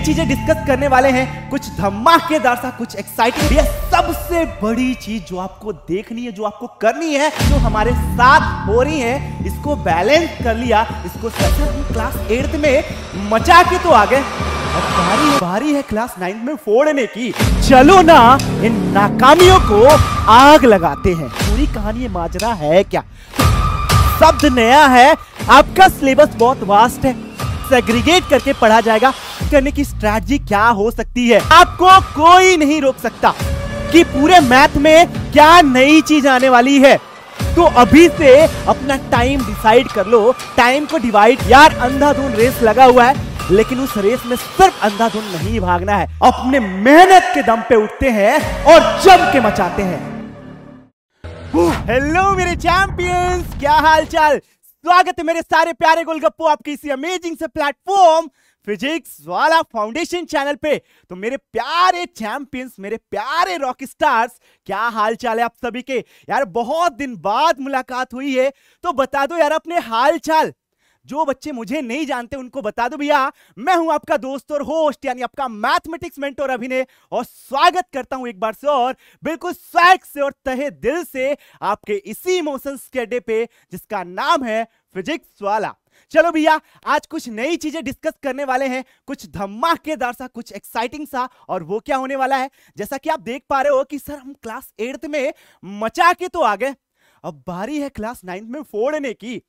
चीजें डिस्कस करने वाले हैं, कुछ धमाकेदार सा, कुछ एक्साइटिंग। ये सबसे बड़ी चीज जो आपको देखनी है, जो आपको करनी है, जो हमारे साथ हो रही है, इसको बैलेंस कर लिया, इसको क्लास 8th में मचा के तो आ गए, अब बारी है क्लास 9th में फोड़ने की। चलो ना इन नाकामियों को आग लगाते हैं। पूरी कहानी माजरा है क्या? शब्द नया है, आपका सिलेबस बहुत वास्ट है, सेग्रीगेट करके पढ़ा जाएगा। करने की स्ट्रैटेजी क्या हो सकती है? आपको कोई नहीं रोक सकता कि पूरे मैथ में क्या नई चीज आने वाली है। तो अभी से अपना टाइम डिसाइड कर लो, टाइम को डिवाइड। यार अंधाधुंध रेस लगा हुआ है, लेकिन उस रेस में सिर्फ अंधाधुंध नहीं भागना है, अपने मेहनत के दम पे उठते हैं और जम के मचाते हैं। हेलो मेरे चैंपियंस, क्या हाल चाल? स्वागत है मेरे सारे प्यारे गोलगप्पो आपके इसी अमेजिंग से प्लेटफॉर्म फिजिक्स वाला फाउंडेशन चैनल पे। तो मेरे प्यारे चैंपियंस, मेरे प्यारे रॉक स्टार्स, क्या हाल चाल है आप सभी के? यार बहुत दिन बाद मुलाकात हुई है, तो बता दो यार अपने हाल चाल। जो बच्चे मुझे नहीं जानते उनको बता दो भैया, मैं हूं आपका दोस्त और होस्ट, यानी आपका मैथमेटिक्स मेंटोर अभिनय, और स्वागत करता हूं एक बार से और बिल्कुल स्वैग से और तहे दिल से आपके इसी इमोशंस के अड्डे पे, जिसका नाम है फिजिक्स वाला। चलो भैया, आज कुछ नई चीजें डिस्कस करने वाले हैं, कुछ धमाकेदार सा, कुछ एक्साइटिंग सा। और वो क्या होने वाला है, जैसा कि आप देख पा रहे हो कि सर हम क्लास 8th में मचा के तो आ गए, अब बारी है क्लास 9th में फोड़ने की।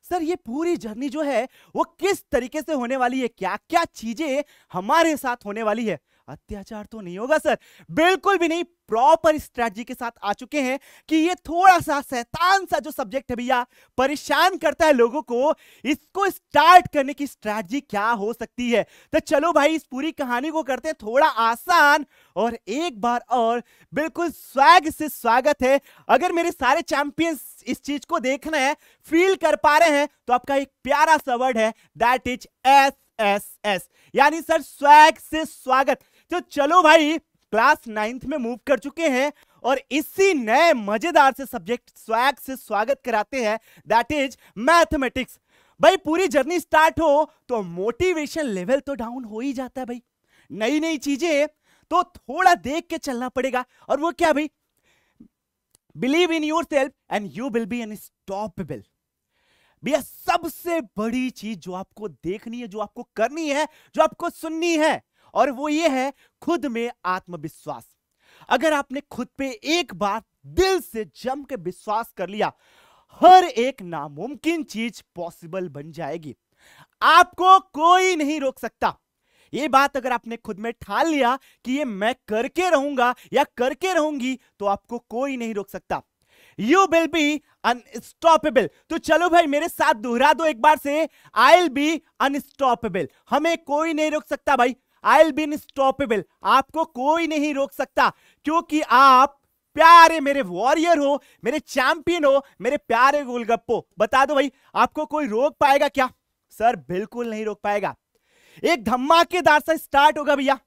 सर ये पूरी जर्नी जो है वो किस तरीके से होने वाली है, क्या क्या चीजें हमारे साथ होने वाली है? अत्याचार तो नहीं होगा सर, बिल्कुल भी नहीं। प्रॉपर स्ट्रैटेजी के साथ आ चुके हैं कि ये थोड़ा सा शैतान सा जो सब्जेक्ट है भैया, परेशान करता है लोगों को, इसको स्टार्ट करने की स्ट्रैटेजी क्या हो सकती है। तो चलो भाई, इस पूरी कहानी को करते हैं थोड़ा आसान, और एक बार और बिल्कुल स्वैग से स्वागत है। अगर मेरे सारे चैंपियंस इस चीज को देखना है, फील कर पा रहे हैं, तो आपका एक प्यारा सा वर्ड है, दैट इज SSS, यानी सर स्वैग से स्वागत। तो चलो भाई, क्लास 9th में मूव कर चुके हैं और इसी नए मजेदार से सब्जेक्ट स्वैग से स्वागत कराते हैं, दैट इज मैथमेटिक्स। भाई पूरी जर्नी स्टार्ट हो तो मोटिवेशन लेवल तो डाउन हो ही जाता है भाई। नई नई चीजें तो थोड़ा देख के चलना पड़ेगा, और वो क्या भाई? Believe in yourself and you will be unstoppable. भैया सबसे बड़ी चीज जो आपको देखनी है, जो आपको करनी है, जो आपको सुननी है, और वो ये है खुद में आत्मविश्वास। अगर आपने खुद पे एक बार दिल से जम के विश्वास कर लिया, हर एक नामुमकिन चीज पॉसिबल बन जाएगी। आपको कोई नहीं रोक सकता। ये बात अगर आपने खुद में ठान लिया कि ये मैं करके रहूंगा या करके रहूंगी, तो आपको कोई नहीं रोक सकता। You will be unstoppable। तो चलो भाई मेरे साथ दोहरा दो एक बार से, I'll be unstoppable। हमें कोई नहीं रोक सकता भाई, I'll be unstoppable। आपको कोई नहीं रोक सकता, क्योंकि आप प्यारे मेरे वॉरियर हो, मेरे चैंपियन हो, मेरे प्यारे गोलगप्पो। बता दो भाई, आपको कोई रोक पाएगा क्या? सर बिल्कुल नहीं रोक पाएगा। एक धमाकेदार सा स्टार्ट होगा भैया।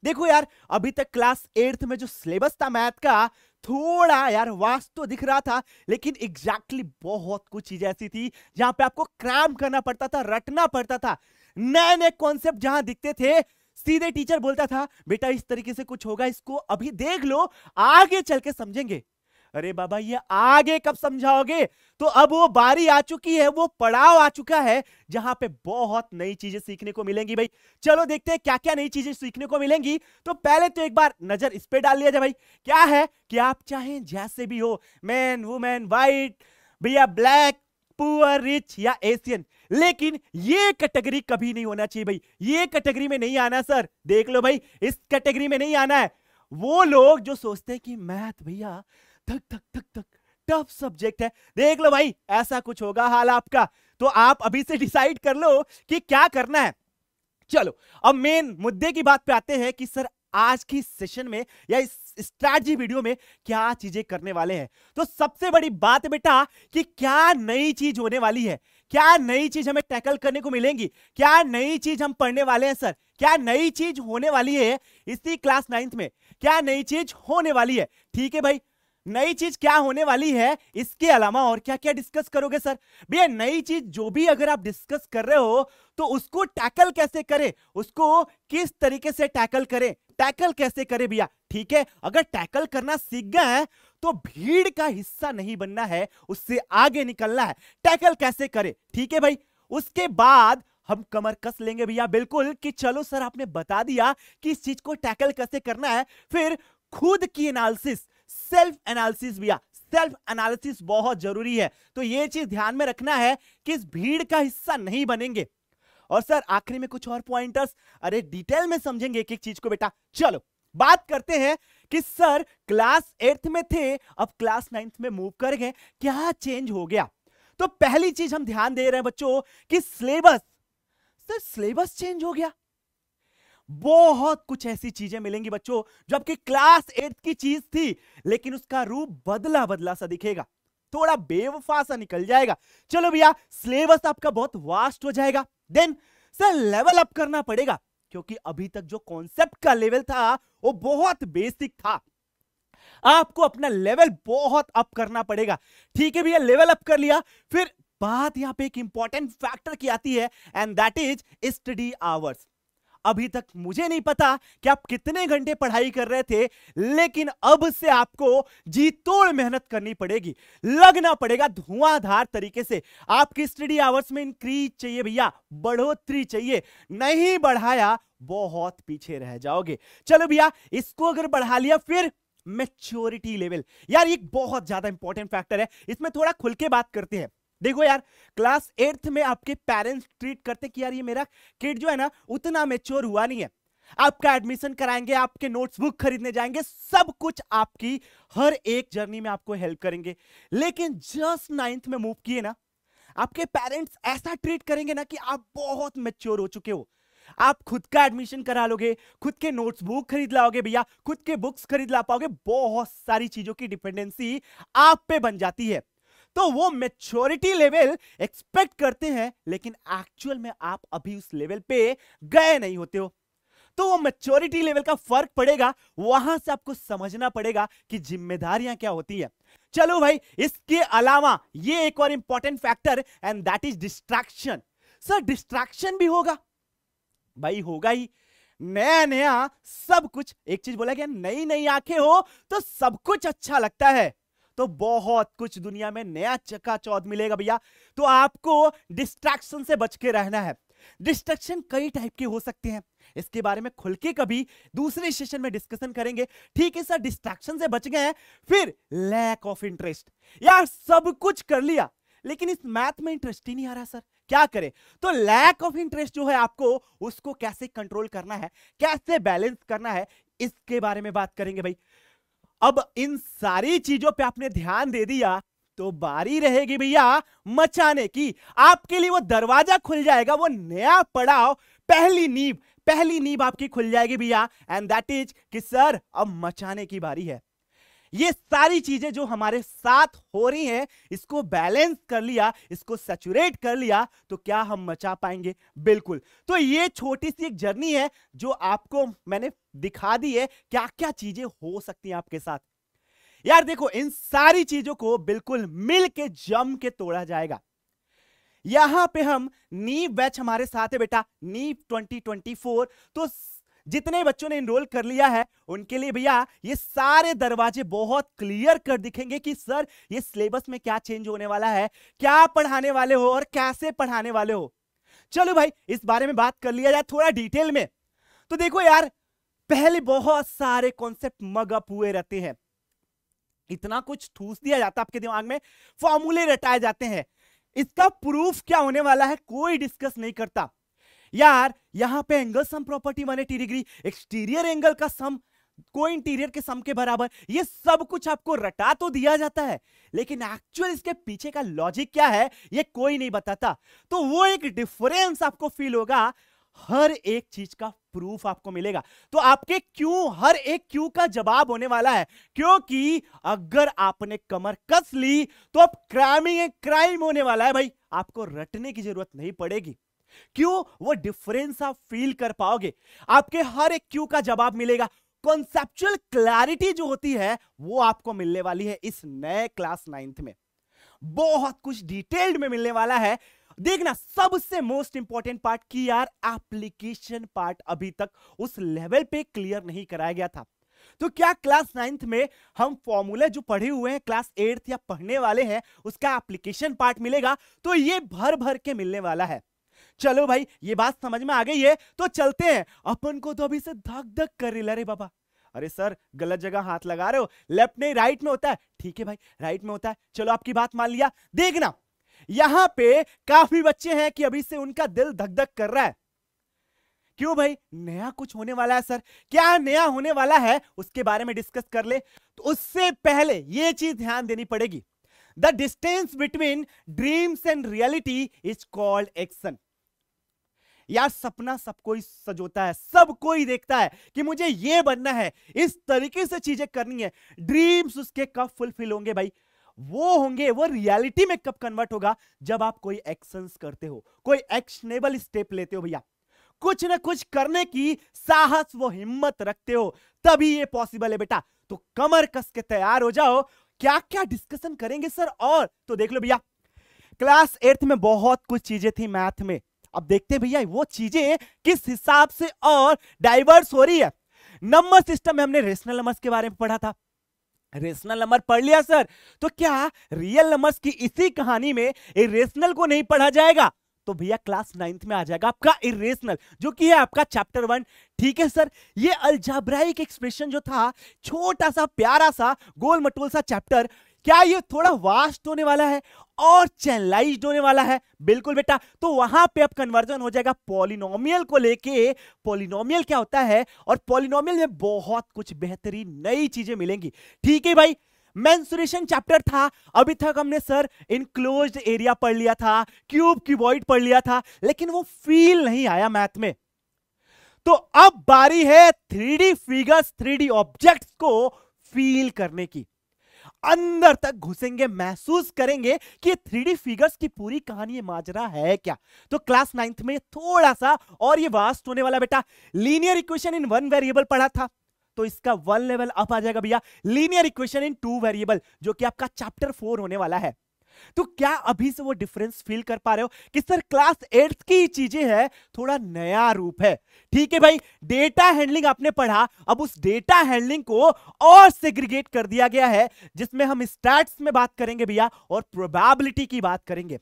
देखो यार, अभी तक क्लास 8th में जो सिलेबस था मैथ का, थोड़ा यार वास्ट तो दिख रहा था, लेकिन एग्जैक्टली बहुत कुछ चीजें ऐसी थी जहां पे आपको क्रैम करना पड़ता था, रटना पड़ता था। नए नए कॉन्सेप्ट जहां दिखते थे, सीधे टीचर बोलता था बेटा इस तरीके से कुछ होगा, इसको अभी देख लो, आगे चल के समझेंगे। अरे बाबा ये आगे कब समझाओगे? तो अब वो बारी आ चुकी है, वो पड़ाव आ चुका है जहां पे बहुत नई चीजें सीखने को मिलेंगी भाई। चलो देखते हैं क्या क्या नई चीजें सीखने को मिलेंगी। तो पहले तो एक बार नजर इस पे डाल लिया जाए भाई। क्या है कि आप चाहें जैसे भी हो, मैन, वुमेन, वाइट, भैया ब्लैक, पुअर, रिच या एशियन, लेकिन ये कैटेगरी कभी नहीं होना चाहिए भाई। ये कैटेगरी में नहीं आना सर, देख लो भाई, इस कैटेगरी में नहीं आना है। वो लोग जो सोचते हैं कि मैथ भैया थक थक थक थक टफ सब्जेक्ट है, देख लो भाई ऐसा कुछ होगा हाल आपका। तो आप अभी से डिसाइड कर लो कि क्या करना है। चलो अब मेन मुद्दे की बात पे आते हैं कि सर आज की सेशन में या इस स्ट्रैटेजी वीडियो में क्या चीजें करने वाले हैं। तो सबसे बड़ी बात है बेटा कि क्या नई चीज होने वाली है, क्या नई चीज हमें टैकल करने को मिलेंगी, क्या नई चीज हम पढ़ने वाले हैं सर, क्या नई चीज होने वाली है इसी क्लास 9th में, क्या नई चीज होने वाली है। ठीक है भाई, नई चीज क्या होने वाली है, इसके अलावा और क्या क्या डिस्कस करोगे सर? भैया नई चीज जो भी अगर आप डिस्कस कर रहे हो तो उसको टैकल कैसे करें, उसको किस तरीके से टैकल करें, टैकल कैसे करें भैया? ठीक है, अगर टैकल करना सीख गए हैं तो भीड़ का हिस्सा नहीं बनना है, उससे आगे निकलना है। टैकल कैसे करें, ठीक है भाई। उसके बाद हम कमर कस लेंगे भैया, बिल्कुल, कि चलो सर आपने बता दिया कि इस चीज को टैकल कैसे करना है, फिर खुद की एनालिसिस, सेल्फ एनालिसिस भैया, सेल्फ एनालिसिस बहुत जरूरी है। तो ये चीज ध्यान में रखना है कि इस भीड़ का हिस्सा नहीं बनेंगे। और सर आखिरी में कुछ और पॉइंटर्स, अरे डिटेल में समझेंगे एक एक चीज को बेटा। चलो बात करते हैं कि सर क्लास 8th में थे, अब क्लास 9th में मूव कर गए, क्या चेंज हो गया? तो पहली चीज हम ध्यान दे रहे हैं बच्चों कि सिलेबस, सर सिलेबस चेंज हो गया। बहुत कुछ ऐसी चीजें मिलेंगी बच्चों जो आपकी क्लास 8th की चीज थी, लेकिन उसका रूप बदला बदला सा दिखेगा, थोड़ा बेवफा सा निकल जाएगा। चलो भैया सिलेबस आपका बहुत वास्ट हो जाएगा। देन सर लेवल अप करना पड़ेगा, क्योंकि अभी तक जो कॉन्सेप्ट का लेवल था वो बहुत बेसिक था, आपको अपना लेवल बहुत अप करना पड़ेगा। ठीक है भैया, लेवल अप कर लिया, फिर बात यहां पे एक इंपॉर्टेंट फैक्टर की आती है, and that is study hours. अभी तक मुझे नहीं पता कि आप कितने घंटे पढ़ाई कर रहे थे, लेकिन अब से आपको जी तोड़ मेहनत करनी पड़ेगी, लगना पड़ेगा धुआंधार तरीके से। आपकी स्टडी आवर्स में इंक्रीज चाहिए भैया, बढ़ोतरी चाहिए, नहीं बढ़ाया बहुत पीछे रह जाओगे। चलो भैया इसको अगर बढ़ा लिया, फिर मैच्योरिटी लेवल, यार ये बहुत ज्यादा इंपॉर्टेंट फैक्टर है, इसमें थोड़ा खुल के बात करते हैं। देखो यार क्लास 8th में आपके पेरेंट्स ट्रीट करते कि यार ये मेरा किड जो है ना उतना मैच्योर हुआ नहीं है, आपका एडमिशन कराएंगे, आपके नोट्स बुक खरीदने जाएंगे, सब कुछ आपकी हर एक जर्नी में आपको हेल्प करेंगे। लेकिन जस्ट 9th में मूव किए ना, आपके पेरेंट्स ऐसा ट्रीट करेंगे ना कि आप बहुत मैच्योर हो चुके हो, आप खुद का एडमिशन करा लोगे, खुद के नोट्स बुक खरीद लाओगे भैया, खुद के बुक्स खरीद ला पाओगे, बहुत सारी चीजों की डिपेंडेंसी आप पे बन जाती है। तो वो मैच्योरिटी लेवल एक्सपेक्ट करते हैं, लेकिन एक्चुअल में आप अभी उस लेवल पे गए नहीं होते हो। तो वो मैच्योरिटी लेवल का फर्क पड़ेगा, वहां से आपको समझना पड़ेगा कि जिम्मेदारियां क्या होती है। चलो भाई इसके अलावा ये एक और important factor, and that is distraction. Sir distraction भी होगा भाई, होगा ही, नया नया सब कुछ। एक चीज बोला गया, नई नई आंखें हो तो सब कुछ अच्छा लगता है, तो बहुत कुछ दुनिया में नया चकाचौंध मिलेगा भैया। तो आपको डिस्ट्रैक्शन से बच के रहना है। डिस्ट्रैक्शन कई टाइप के हो सकते हैं, इसके बारे में खुल के कभी दूसरे सेशन में डिस्कशन करेंगे। ठीक है सर, डिस्ट्रैक्शन से बच गए हैं, फिर लैक ऑफ इंटरेस्ट, यार सब कुछ कर लिया लेकिन इस मैथ में इंटरेस्ट ही नहीं आ रहा सर, क्या करें? तो लैक ऑफ इंटरेस्ट जो है आपको उसको कैसे कंट्रोल करना है, कैसे बैलेंस करना है, इसके बारे में बात करेंगे भाई। अब इन सारी चीजों पे आपने ध्यान दे दिया तो बारी रहेगी भैया मचाने की। आपके लिए वो दरवाजा खुल जाएगा, वो नया पड़ाव, पहली नींव आपकी खुल जाएगी भैया, एंड दैट इज कि सर अब मचाने की बारी है। ये सारी चीजें जो हमारे साथ हो रही हैं, इसको बैलेंस कर लिया, इसको सैचुरेट कर लिया, तो क्या हम मचा पाएंगे? बिल्कुल। तो ये छोटी सी एक जर्नी है जो आपको मैंने दिखा दी है, क्या क्या चीजें हो सकती हैं आपके साथ। यार देखो इन सारी चीजों को बिल्कुल मिल के जम के तोड़ा जाएगा। यहां पे हम नीव बैच हमारे साथ है बेटा, नीव 2024। तो जितने बच्चों ने एनरोल कर लिया है उनके लिए भैया ये सारे दरवाजे बहुत क्लियर कर दिखेंगे कि सर ये सिलेबस में क्या चेंज होने वाला है, क्या पढ़ाने वाले हो और कैसे पढ़ाने वाले हो। चलो भाई इस बारे में बात कर लिया जाए थोड़ा डिटेल में। तो देखो यार पहले बहुत सारे कॉन्सेप्ट मग अप हुए रहते हैं, इतना कुछ ठूस दिया जाता है आपके दिमाग में, फॉर्मूले रटाए जाते हैं, इसका प्रूफ क्या होने वाला है कोई डिस्कस नहीं करता। यार यहां पे angle sum property 180 degree, exterior angle का सम को इंटीरियर के सम के बराबर, ये सब कुछ आपको रटा तो दिया जाता है, लेकिन एक्चुअल इसके पीछे का लॉजिक क्या है ये कोई नहीं बताता। तो वो एक डिफरेंस आपको फील होगा, हर एक चीज का प्रूफ आपको मिलेगा। तो आपके क्यों, हर एक क्यों का जवाब होने वाला है, क्योंकि अगर आपने कमर कस ली तो अब क्राइम होने वाला है भाई, आपको रटने की जरूरत नहीं पड़ेगी। क्यों? वो डिफरेंस आप फील कर पाओगे, आपके हर एक क्यों का जवाब मिलेगा, कॉन्सेप्चुअल क्लैरिटी जो होती है वो आपको मिलने वाली है इस नए क्लास 9th में। बहुत कुछ डिटेल्ड में मिलने वाला है। देखना, सबसे मोस्ट इंपॉर्टेंट पार्ट की यार एप्लीकेशन पार्ट अभी तक उस लेवल पे क्लियर नहीं कराया गया था। तो क्या क्लास 9th में हम फॉर्मूला जो पढ़े हुए हैं क्लास 8th या पढ़ने वाले हैं उसका एप्लीकेशन पार्ट मिलेगा? तो ये भर भर के मिलने वाला है। चलो भाई, ये बात समझ में आ गई है तो चलते हैं। अपन को तो अभी से धक धक कर रही है। अरे बाबा, अरे सर गलत जगह हाथ लगा रहे हो, लेफ्ट नहीं राइट में होता है। ठीक है भाई, राइट में होता है, चलो आपकी बात मान लिया। देखना, यहां पे काफी बच्चे हैं कि अभी से उनका दिल धक धक कर रहा है। क्यों भाई, नया कुछ होने वाला है सर। क्या नया होने वाला है उसके बारे में डिस्कस कर ले। तो उससे पहले यह चीज ध्यान देनी पड़ेगी, the distance between dreams and reality is called action. यार सपना सब कोई सजोता है, सब कोई देखता है कि मुझे ये बनना है, इस तरीके से चीजें करनी है। ड्रीम्स उसके कब फुलफिल होंगे भाई? वो होंगे, वो रियलिटी में कब कन्वर्ट होगा? जब आप कोई एक्शंस करते हो, कोई एक्शनेबल स्टेप लेते हो भैया, कुछ ना कुछ करने की साहस वो हिम्मत रखते हो, तभी ये पॉसिबल है बेटा। तो कमर कस के तैयार हो जाओ। क्या क्या डिस्कशन करेंगे सर? और तो देख लो भैया, क्लास 8th में बहुत कुछ चीजें थी मैथ में। अब देखते हैं भैया वो चीजें किस हिसाब से और डाइवर्स हो रही है। नंबर सिस्टम में हमने रेशनल नंबर्स के बारे में पढ़ा था, रेशनल नंबर पढ़ लिया सर। तो क्या रियल नंबर्स की इसी कहानी में इरेशनल को नहीं पढ़ा जाएगा? तो भैया क्लास 9th में आ जाएगा आपका इरेशनल, जो कि है आपका चैप्टर 1। ठीक है सर, ये अलजेब्राइक एक्सप्रेशन जो था, छोटा सा प्यारा सा गोल मटोल सा चैप्टर, क्या ये थोड़ा वास्ट होने वाला है और चैनलाइज्ड होने वाला है? बिल्कुल बेटा। तो वहां पे अब कन्वर्जन हो जाएगा पॉलिनोमियल को लेके। पॉलिनोमियल क्या होता है और पॉलिनोमियल में बहुत कुछ बेहतरीन नई चीजें मिलेंगी। ठीक है भाई, मेंसुरेशन चैप्टर था। अभी तक हमने सर इनक्लोज्ड एरिया पढ़ लिया था, क्यूब क्यूबॉइड पढ़ लिया था, लेकिन वो फील नहीं आया मैथ में। तो अब बारी है 3D फिगर्स, 3D ऑब्जेक्ट्स को फील करने की। अंदर तक घुसेंगे, महसूस करेंगे कि 3D फिगर्स की पूरी कहानी माजरा है क्या। तो क्लास 9th में थोड़ा सा और ये वास्ट होने वाला बेटा। लीनियर इक्वेशन इन 1 वेरिएबल पढ़ा था, तो इसका 1 लेवल अप आ जाएगा भैया, लीनियर इक्वेशन इन 2 वेरिएबल, जो कि आपका चैप्टर 4 होने वाला है। तो क्या अभी से वो डिफरेंस फील कर पा रहे हो कि सर क्लास 8th की चीजें है, थोड़ा नया रूप है। ठीक है भाई, डेटा हैंडलिंग आपने पढ़ा, अब उस डेटा हैंडलिंग को और सेग्रीगेट कर दिया गया है, जिसमें हम स्टैट्स में बात करेंगे भैया और प्रोबेबिलिटी की बात करेंगे।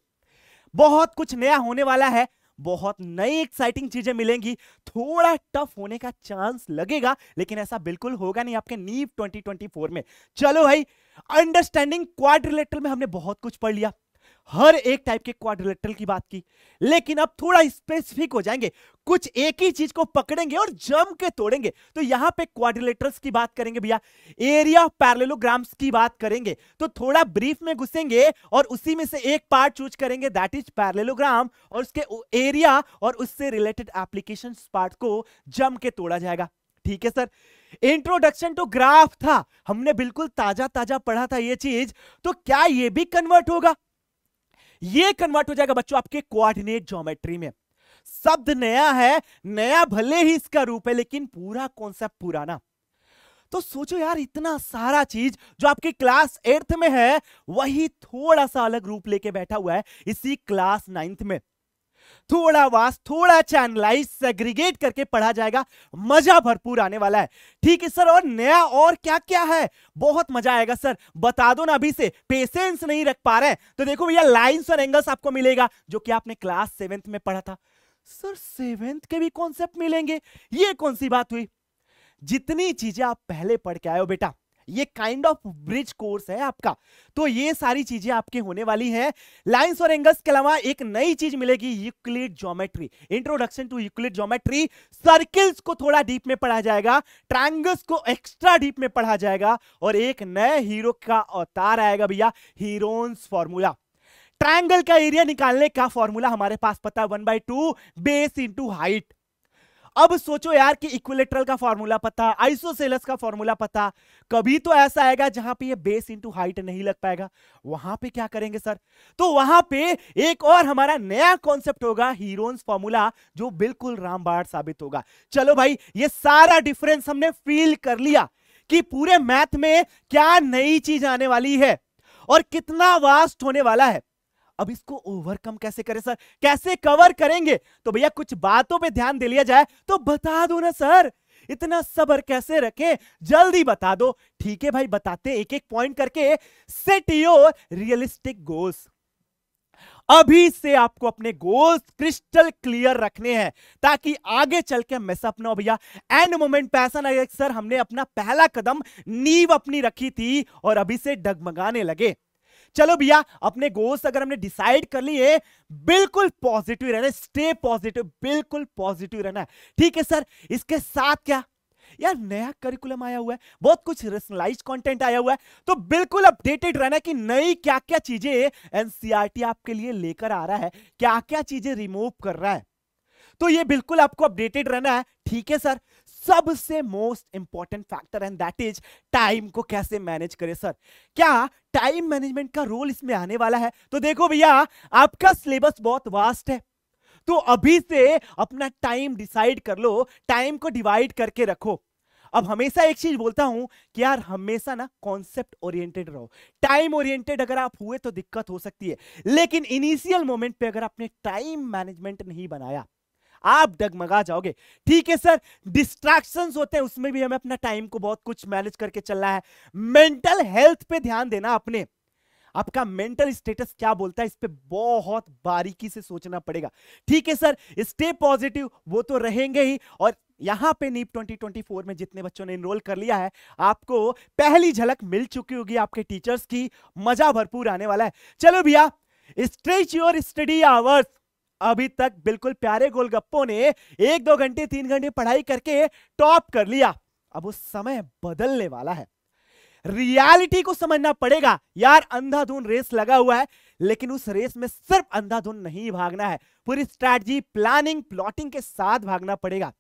बहुत कुछ नया होने वाला है, बहुत नई एक्साइटिंग चीजें मिलेंगी। थोड़ा टफ होने का चांस लगेगा, लेकिन ऐसा बिल्कुल होगा नहीं आपके नीव 2024 में। चलो भाई, अंडरस्टैंडिंग क्वाड्रिलेटरल में हमने बहुत कुछ पढ़ लिया, हर एक टाइप के क्वाड्रिलेटरल की बात की, लेकिन अब थोड़ा स्पेसिफिक हो जाएंगे, कुछ एक ही चीज को पकड़ेंगे और जम के तोड़ेंगे। तो यहां पे क्वाड्रिलेटरल्स की बात करेंगे भैया, एरिया ऑफ पैरेललोग्राम्स की बात करेंगे। तो थोड़ा ब्रीफ में घुसेंगे और उसी में से एक पार्ट चूज करेंगे, दैट इज पैरेललोग्राम, और उसके एरिया और उससे रिलेटेड एप्लीकेशंस पार्ट को जम के तोड़ा जाएगा। ठीक है सर, इंट्रोडक्शन टू ग्राफ था, हमने बिल्कुल ताजा ताजा पढ़ा था ये चीज। तो क्या ये भी कन्वर्ट होगा? ये कन्वर्ट हो जाएगा बच्चों आपके कोऑर्डिनेट ज्योमेट्री में। शब्द नया है, नया भले ही इसका रूप है, लेकिन पूरा कॉन्सेप्ट पुराना। तो सोचो यार, इतना सारा चीज जो आपके क्लास 8th में है, वही थोड़ा सा अलग रूप लेके बैठा हुआ है इसी क्लास 9th में। थोड़ा वास्ट, थोड़ा चैनलाइज, सेग्रीगेट करके पढ़ा जाएगा, मजा भरपूर आने वाला है। ठीक है सर, और नया और क्या क्या है? बहुत मजा आएगा सर, बता दो ना अभी से, पेशेंस नहीं रख पा रहे हैं। तो देखो भैया, लाइंस और एंगल्स आपको मिलेगा, जो कि आपने क्लास 7th में पढ़ा था। सर 7th के भी कॉन्सेप्ट मिलेंगे, ये कौन सी बात हुई? जितनी चीजें आप पहले पढ़ के आए हो बेटा, ये काइंड ऑफ ब्रिज कोर्स है आपका, तो ये सारी चीजें आपके होने वाली हैं। लाइंस और एंगल्स के अलावा एक नई चीज मिलेगी, Euclid geometry, introduction to Euclid geometry. Circles को थोड़ा डीप में पढ़ा जाएगा, ट्रायंगल्स को एक्स्ट्रा डीप में पढ़ा जाएगा, और एक नए हीरो का अवतार आएगा भैया, हीरोन्स फॉर्मूला। ट्रायंगल का एरिया निकालने का फॉर्मूला हमारे पास पता है, 1/2 बेस इंटू हाइट। अब सोचो यार कि इक्विलेटरल का फॉर्मूला पता, आइसोसेलेस का फॉर्मूला पता, कभी तो ऐसा आएगा जहां पे ये बेस इंटू हाइट नहीं लग पाएगा, वहां पे क्या करेंगे सर? तो वहां पे एक और हमारा नया कॉन्सेप्ट होगा, हीरोन्स फॉर्मूला, जो बिल्कुल रामबाण साबित होगा। चलो भाई, ये सारा डिफरेंस हमने फील कर लिया कि पूरे मैथ में क्या नई चीज आने वाली है और कितना वास्ट होने वाला है। अब इसको ओवरकम कैसे करें सर, कैसे कवर करेंगे? तो भैया कुछ बातों पे ध्यान दे लिया जाए तो बता दो ना सर, इतना सब्र कैसे रखें, जल्दी बता दो। ठीक है भाई, बताते एक एक पॉइंट करके। Set your realistic goals. अभी से आपको अपने गोल्स क्रिस्टल क्लियर रखने हैं ताकि आगे चल के मिसअप ना हो भैया। एंड मोमेंट पे ऐसा ना लगे सर हमने अपना पहला कदम, नींव अपनी रखी थी और अभी से डगमगाने लगे। चलो भैया, अपने गोल्स अगर हमने डिसाइड कर लिए, बिल्कुल पॉजिटिव रहना, स्टे पॉजिटिव, बिल्कुल पॉजिटिव रहना। ठीक है सर, इसके साथ क्या यार, नया करिकुलम आया हुआ है, बहुत कुछ पर्सनलाइज्ड कंटेंट आया हुआ है, तो बिल्कुल अपडेटेड रहना कि नई क्या क्या चीजें एनसीईआरटी आपके लिए लेकर आ रहा है, क्या क्या चीजें रिमूव कर रहा है, तो ये बिल्कुल आपको अपडेटेड रहना है। ठीक है सर, सबसे most important factor and that is time को कैसे मैनेज करें सर। क्या टाइम मैनेजमेंट का रोल इसमें आने वाला है? तो देखो भैया, आपका सिलेबस बहुत वास्ट है, तो अभी से अपना टाइम डिसाइड कर लो, टाइम को डिवाइड करके रखो। अब हमेशा एक चीज बोलता हूं कि यार हमेशा ना कॉन्सेप्ट ओरिएंटेड रहो। टाइम ओरिएंटेड अगर आप हुए तो दिक्कत हो सकती है, लेकिन इनिशियल मोमेंट पे अगर आपने टाइम मैनेजमेंट नहीं बनाया, आप डगमगा जाओगे। ठीक है सर, डिस्ट्रैक्शंस होते हैं, उसमें भी हमें अपना टाइम को बहुत कुछ मैनेज करके चलना है। मेंटल हेल्थ पे ध्यान देना, अपने आपका मेंटल स्टेटस क्या बोलता है, इस पे बहुत बारीकी से सोचना पड़ेगा। ठीक है सर, स्टे पॉजिटिव, वो तो रहेंगे ही। और यहां पे नीप 2024 में जितने बच्चों ने एनरोल कर लिया है, आपको पहली झलक मिल चुकी होगी आपके टीचर्स की, मजा भरपूर आने वाला है। चलो भैया, स्ट्रेच योर स्टडी आवर्स। अभी तक बिल्कुल प्यारे गोलगप्पों ने 1-2 घंटे 3 घंटे पढ़ाई करके टॉप कर लिया, अब वो समय बदलने वाला है। रियलिटी को समझना पड़ेगा यार, अंधाधुन रेस लगा हुआ है, लेकिन उस रेस में सिर्फ अंधाधुन नहीं भागना है, पूरी स्ट्रैटेजी, प्लानिंग, प्लॉटिंग के साथ भागना पड़ेगा।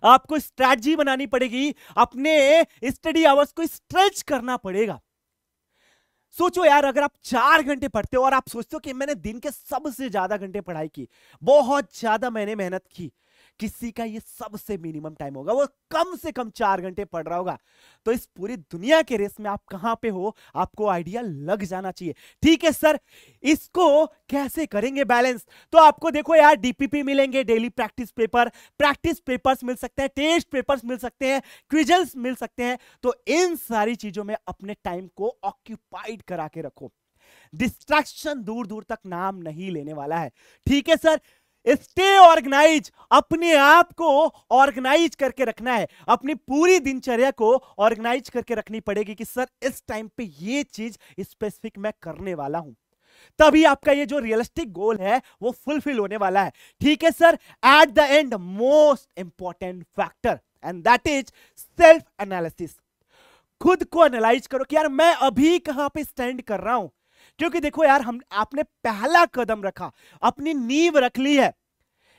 आपको स्ट्रैटेजी बनानी पड़ेगी, अपने स्टडी आवर्स को स्ट्रेच करना पड़ेगा। सोचो यार, अगर आप 4 घंटे पढ़ते हो और आप सोचते हो कि मैंने दिन के सबसे ज्यादा घंटे पढ़ाई की, बहुत ज्यादा मैंने मेहनत की, किसी का ये सबसे मिनिमम टाइम होगा, वो कम से कम 4 घंटे पढ़ रहा होगा, तो इस पूरी दुनिया के रेस में आप कहां पे हो, आपको आइडिया लग जाना चाहिए। ठीक है सर, इसको कैसे करेंगे बैलेंस? तो आपको देखो यार, डीपीपी मिलेंगे, डेली प्रैक्टिस पेपर्स मिल सकते हैं, टेस्ट पेपर्स मिल सकते हैं, क्विज़ल्स मिल सकते हैं, तो इन सारी चीजों में अपने टाइम को ऑक्यूपाइड करा के रखो। डिस्ट्रैक्शन दूर दूर तक नाम नहीं लेने वाला है। ठीक है सर, स्टे ऑर्गेनाइज, अपने आप को ऑर्गेनाइज करके रखना है, अपनी पूरी दिनचर्या को ऑर्गेनाइज करके रखनी पड़ेगी कि सर इस टाइम पे ये चीज स्पेसिफिक मैं करने वाला हूं, तभी आपका ये जो रियलिस्टिक गोल है वो फुलफिल होने वाला है। ठीक है sir, at the end most important factor and that is self analysis. खुद को एनालाइज करो कि यार मैं अभी कहां पे स्टैंड कर रहा हूं, क्योंकि देखो यार, आपने पहला कदम रखा, अपनी नींव रख ली है,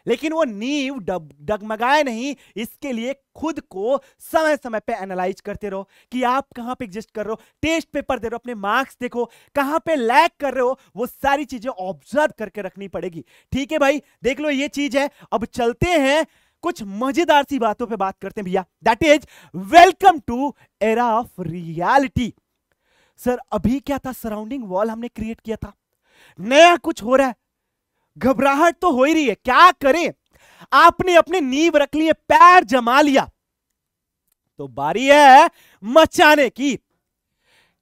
लेकिन वो नींव डगमगाए नहीं, इसके लिए खुद को समय समय पे एनालाइज करते रहो कि आप कहां पे एग्जिस्ट कर रहे हो, टेस्ट पेपर दे रहे हो, अपने मार्क्स देखो, कहां पे लैग कर रहे हो, वो सारी चीजें ऑब्जर्व करके रखनी पड़ेगी। ठीक है भाई, देख लो ये चीज है। अब चलते हैं, कुछ मजेदार सी बातों पे बात करते हैं भैया, that is welcome to era of reality. Sir अभी क्या था, सराउंडिंग वॉल हमने क्रिएट किया था, नया कुछ हो रहा है, घबराहट तो हो ही रही है, क्या करें? आपने अपने नींव रख लिए, पैर जमा लिया, तो बारी है मचाने की।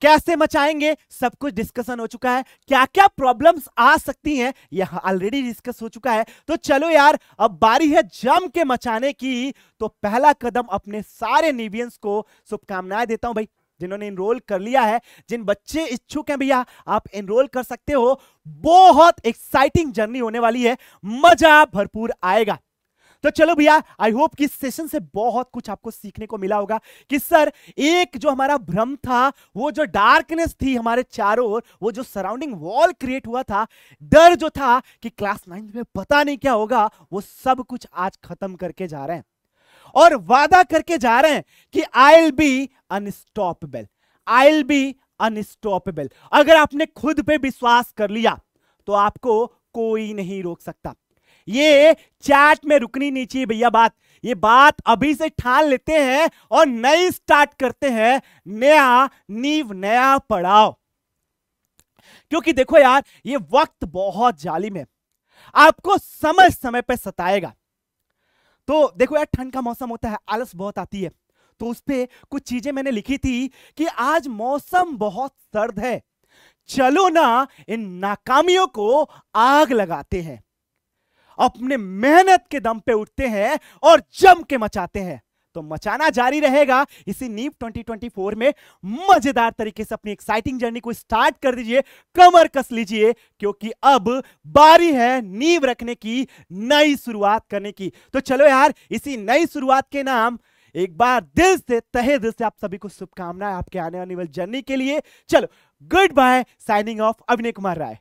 कैसे मचाएंगे, सब कुछ डिस्कशन हो चुका है, क्या क्या प्रॉब्लम्स आ सकती हैं यह ऑलरेडी डिस्कस हो चुका है। तो चलो यार, अब बारी है जम के मचाने की। तो पहला कदम, अपने सारे नीवियंस को शुभकामनाएं देता हूं भाई, जिन्होंने एनरोल कर लिया है। जिन बच्चे इच्छुक हैं भैया, आप एनरोल कर सकते हो, बहुत एक्साइटिंग जर्नी होने वाली है, मजा भरपूर आएगा। तो चलो भैया, आई होप कि इस सेशन से बहुत कुछ आपको सीखने को मिला होगा कि सर एक जो हमारा भ्रम था, वो जो डार्कनेस थी हमारे चारों ओर, वो जो सराउंडिंग वॉल क्रिएट हुआ था, डर जो था कि क्लास 9 में पता नहीं क्या होगा, वो सब कुछ आज खत्म करके जा रहे हैं और वादा करके जा रहे हैं कि I will be unstoppable, I will be unstoppable. अगर आपने खुद पे विश्वास कर लिया तो आपको कोई नहीं रोक सकता। ये चैट में रुकनी नहीं चाहिए भैया बात, ये बात अभी से ठान लेते हैं और नई स्टार्ट करते हैं, नया नींव, नया पड़ाव। क्योंकि देखो यार, ये वक्त बहुत जालिम है, आपको समय समय पे सताएगा। तो देखो यार, ठंड का मौसम होता है, आलस बहुत आती है, तो उस पे कुछ चीजें मैंने लिखी थी कि आज मौसम बहुत सर्द है, चलो ना इन नाकामियों को आग लगाते हैं, अपने मेहनत के दम पे उठते हैं और जम के मचाते हैं। तो मचाना जारी रहेगा इसी नीव 2024 में। मजेदार तरीके से अपनी एक्साइटिंग जर्नी को स्टार्ट कर दीजिए, कमर कस लीजिए, क्योंकि अब बारी है नींव रखने की, नई शुरुआत करने की। तो चलो यार, इसी नई शुरुआत के नाम एक बार दिल से, तहे दिल से आप सभी को शुभकामनाएं आपके आने वाली जर्नी के लिए। चलो, गुड बाय, साइनिंग ऑफ, अभिनय कुमार राय।